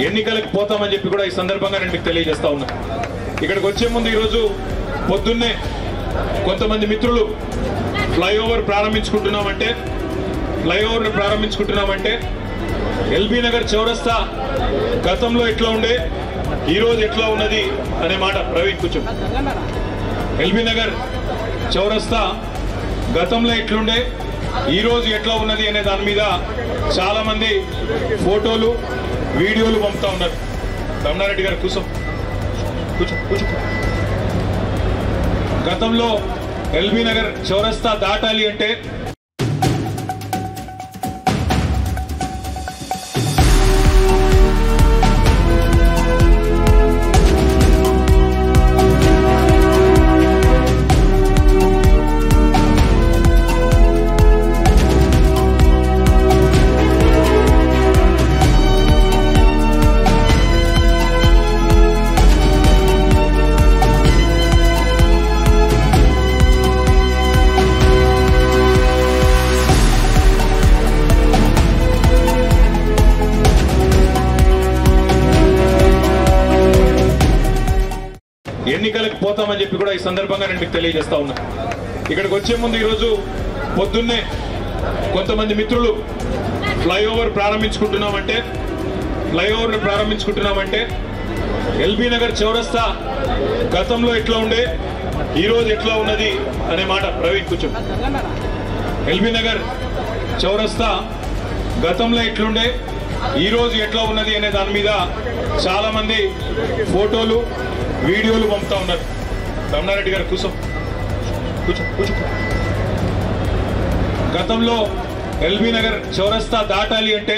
ఎన్నికలకు పోతామని చెప్పి కూడా ఈ సందర్భంగా నేను మీకు తెలియజేస్తా ఉన్నా. ఇక్కడికి వచ్చే ముందు ఈరోజు పొద్దున్నే కొంతమంది మిత్రులు ఫ్లైఓవర్ ప్రారంభించుకుంటున్నామంటే ఎల్బీ నగర్ చౌరస్తా గతంలో ఎట్లా ఉండే ఈరోజు ఎట్లా ఉన్నది అనే మాట ప్రవీణ్ కూర్చో. ఎల్బీ నగర్ చౌరస్తా గతంలో ఎట్లుండే ఈరోజు ఎట్లా ఉన్నది అనే దాని మీద చాలా మంది ఫోటోలు వీడియోలు పంపుతా ఉన్నారు. రమణారెడ్డి గారు కూర్చో. గతంలో ఎల్బీ నగర్ చౌరస్తా దాటాలి అంటే ఎన్నికలకు పోతామని చెప్పి కూడా ఈ సందర్భంగా నేను మీకు తెలియజేస్తా ఉన్నా. ఇక్కడికి వచ్చే ముందు ఈరోజు పొద్దున్నే కొంతమంది మిత్రులు ఫ్లైఓవర్ ప్రారంభించుకుంటున్నామంటే ఎల్బీ నగర్ చౌరస్తా గతంలో ఎట్లా ఉండే ఈరోజు ఎట్లా ఉన్నది అనే మాట ప్రవీణ్ కూర్చో. ఎల్బీ నగర్ చౌరస్తా గతంలో ఎట్లుండే ఈరోజు ఎట్లా ఉన్నది అనే దాని మీద చాలా మంది ఫోటోలు వీడియోలు పంపుతా ఉన్నారు. రమణారెడ్డి గారు కూర్చో. గతంలో ఎల్బీ నగర్ చౌరస్తా దాటాలి అంటే